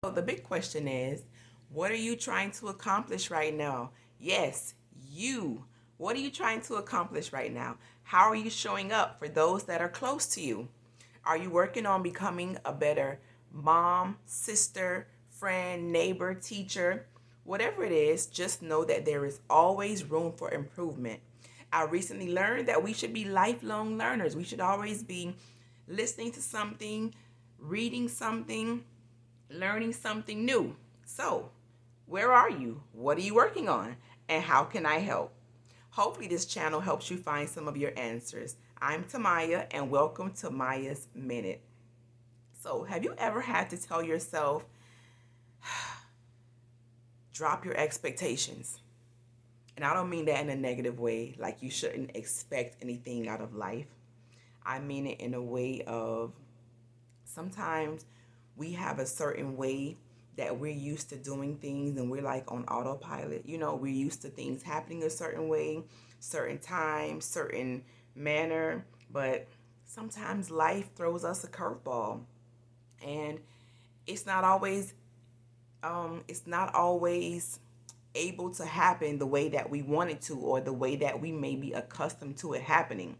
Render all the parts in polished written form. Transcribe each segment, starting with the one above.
So the big question is, what are you trying to accomplish right now? Yes, you. What are you trying to accomplish right now? How are you showing up for those that are close to you? Are you working on becoming a better mom, sister, friend, neighbor, teacher? Whatever it is, just know that there is always room for improvement. I recently learned that we should be lifelong learners. We should always be listening to something, reading something, learning something new. So, where are you? What are you working on? And how can I help? Hopefully, this channel helps you find some of your answers. I'm Tamaya, and welcome to Maya's Minute. So, have you ever had to tell yourself, drop your expectations? And I don't mean that in a negative way, like you shouldn't expect anything out of life. I mean it in a way of sometimes we have a certain way that we're used to doing things and we're like on autopilot. We're used to things happening a certain way, certain time, certain manner, but sometimes life throws us a curveball and it's not always it's not always able to happen the way that we want it to or the way that we may be accustomed to it happening.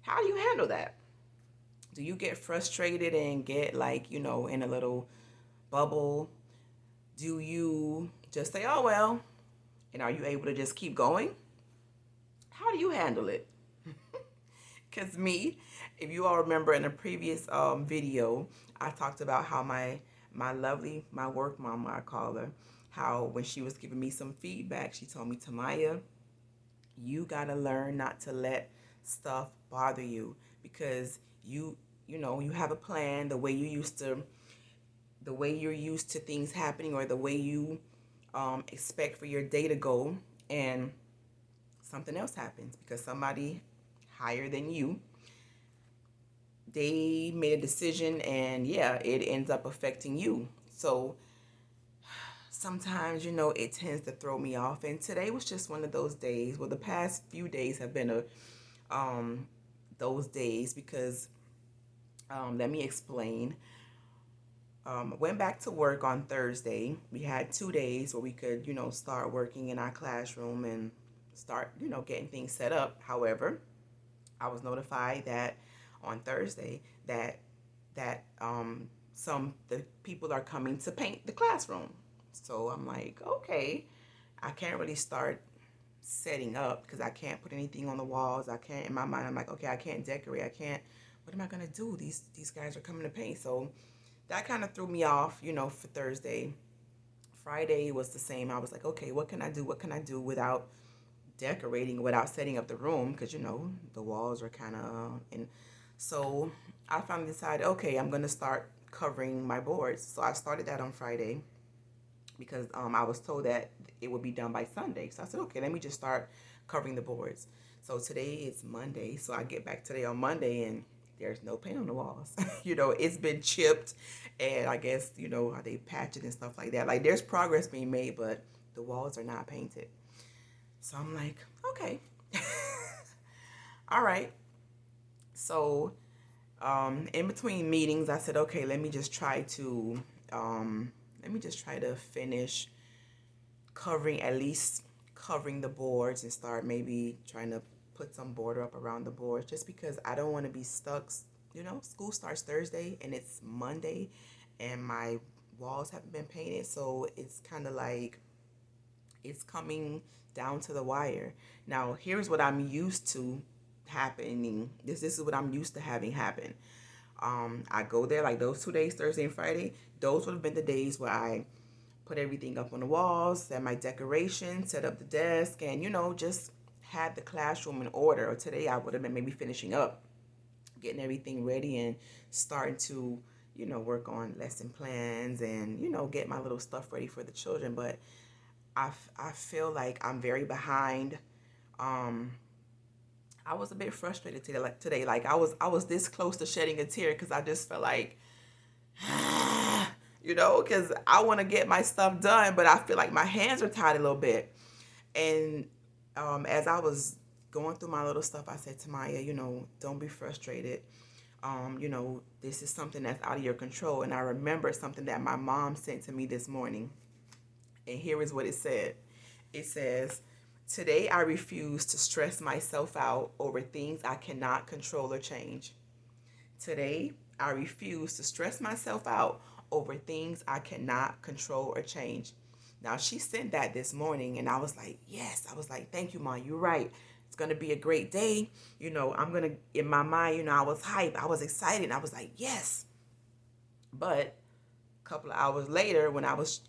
How do you handle that? Do you get frustrated and get like, in a little bubble? Do you just say, oh, well, and are you able to just keep going? How do you handle it? Because me, if you all remember in a previous video, I talked about how my work mama, I call her, how when she was giving me some feedback, she told me, Tamaya, you gotta learn not to let stuff bother you because you have a plan the way you're used to things happening or the way you expect for your day to go, and something else happens because somebody higher than you, they made a decision, and yeah, it ends up affecting you. So sometimes it tends to throw me off, and today was just one of those days. Well, the past few days have been those days because let me explain. Went back to work on Thursday. We had 2 days where we could, start working in our classroom and start, getting things set up. However, I was notified that on Thursday that some the people are coming to paint the classroom. So I'm like, okay, I can't really start setting up because I can't put anything on the walls. I can't, in my mind, I'm like, okay, I can't decorate. I can't. What am I gonna do? These guys are coming to paint. So that kind of threw me off, for Thursday. Friday was the same. I was like, okay, what can I do? What can I do without decorating, without setting up the room? Because, the walls are kind of, and so I finally decided, okay, I'm going to start covering my boards. So I started that on Friday because I was told that it would be done by Sunday. So I said, okay, let me just start covering the boards. So today is Monday. So I get back today on Monday and there's no paint on the walls. It's been chipped and I guess, they patch it and stuff like that. Like there's progress being made, but the walls are not painted. So I'm like, okay. All right. So in between meetings, I said, okay, let me just try to finish covering, at least covering the boards, and start maybe trying to put some border up around the boards just because I don't want to be stuck. School starts Thursday and it's Monday and my walls haven't been painted. So it's kind of like it's coming down to the wire. Now, here's what I'm used to happening. This is what I'm used to having happen. I go there like those 2 days, Thursday and Friday. Those would have been the days where I put everything up on the walls, set my decoration, set up the desk, and just had the classroom in order. Or today I would have been maybe finishing up, getting everything ready and starting to, work on lesson plans and, get my little stuff ready for the children. But I feel like I'm very behind. Um, I was a bit frustrated today. Like I was this close to shedding a tear because I just felt like, because I want to get my stuff done, but I feel like my hands are tied a little bit. And as I was going through my little stuff, I said to Maya, don't be frustrated. This is something that's out of your control. And I remember something that my mom sent to me this morning. And here is what it said. It says, "Today I refuse to stress myself out over things I cannot control or change. Today I refuse to stress myself out over things I cannot control or change." Now, she sent that this morning, and I was like, yes. I was like, thank you, Mom. You're right. It's going to be a great day. I'm going to, in my mind, I was hyped. I was excited. I was like, yes. But a couple of hours later, when I was,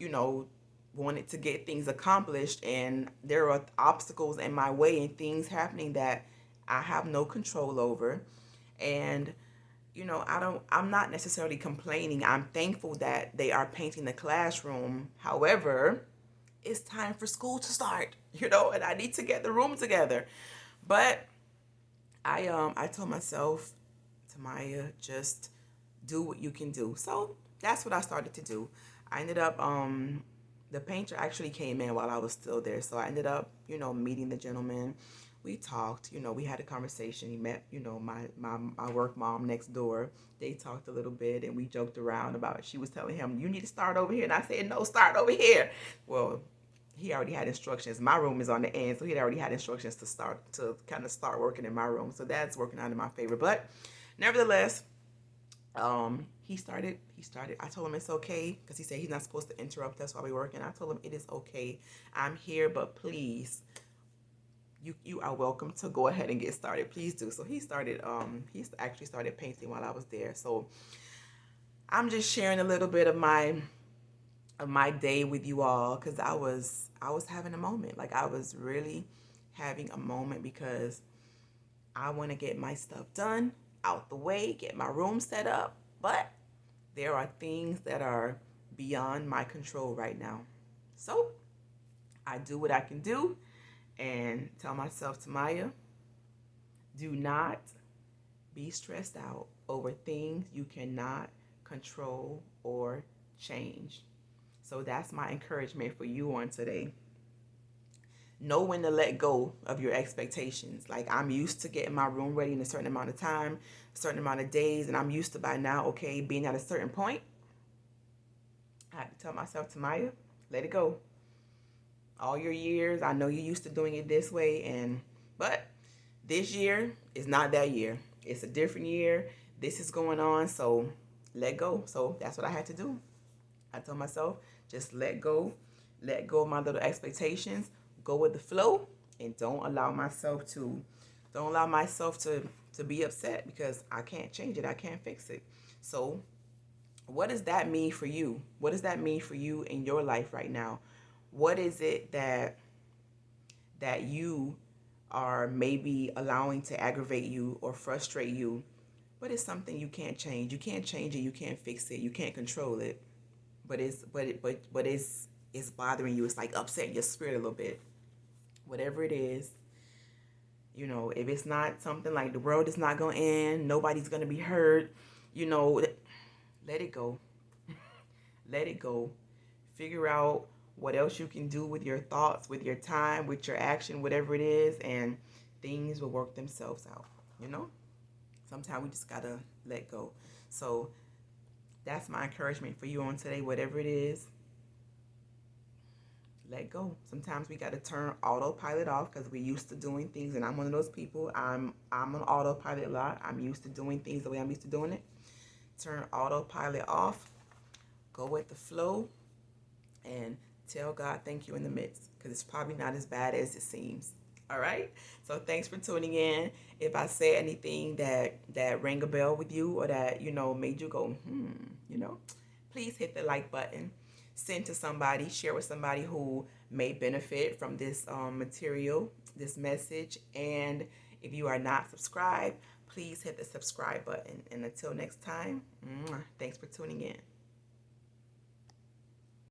wanted to get things accomplished, and there are obstacles in my way and things happening that I have no control over. And I'm not necessarily complaining. I'm thankful that they are painting the classroom. However, it's time for school to start, and I need to get the room together. But I told myself, Tamaya, just do what you can do. So that's what I started to do. I ended up the painter actually came in while I was still there. So I ended up, meeting the gentleman. We talked, we had a conversation. He met, my work mom next door. They talked a little bit, and we joked around about it. She was telling him, "You need to start over here." And I said, "No, start over here." Well, he already had instructions. My room is on the end, so he already had instructions to kind of start working in my room. So that's working out in my favor. But nevertheless, he started. I told him it's okay, because he said he's not supposed to interrupt us while we're working. I told him it is okay. I'm here, but please, you are welcome to go ahead and get started. Please do. So he started. He actually started painting while I was there. So I'm just sharing a little bit of my day with you all, because I was having a moment. Like, I was really having a moment, because I want to get my stuff done, out the way, get my room set up, but there are things that are beyond my control right now. So I do what I can do and tell myself, Tamaya, do not be stressed out over things you cannot control or change. So that's my encouragement for you on today. Know when to let go of your expectations. Like, I'm used to getting my room ready in a certain amount of time, a certain amount of days, and I'm used to by now, okay, being at a certain point. I have to tell myself, Tamaya, let it go. All your years, I know you're used to doing it this way, but this year is not that year. It's a different year. This is going on, so let go. So that's what I had to do. I told myself, just let go of my little expectations, go with the flow, and don't allow myself to be upset, because I can't change it. I can't fix it. So what does that mean for you? What does that mean for you in your life right now? What is it that you are maybe allowing to aggravate you or frustrate you? But it's something you can't change. You can't change it. You can't fix it. You can't control it. But it's bothering you. It's like upsetting your spirit a little bit. Whatever it is, if it's not something like the world is not going to end, nobody's going to be hurt, let it go. Let it go. Figure out what else you can do with your thoughts, with your time, with your action, whatever it is, and things will work themselves out. Sometimes we just gotta let go. So that's my encouragement for you on today. Whatever it is, let go. Sometimes we got to turn autopilot off, because we're used to doing things, and I'm one of those people. I'm on autopilot a lot. I'm used to doing things the way I'm used to doing it. Turn autopilot off. Go with the flow, and tell God thank you in the midst, because it's probably not as bad as it seems. All right. So thanks for tuning in. If I say anything that rang a bell with you, or that made you go please hit the like button. Send to somebody, share with somebody who may benefit from this material, this message. And if you are not subscribed, please hit the subscribe button. And until next time, thanks for tuning in.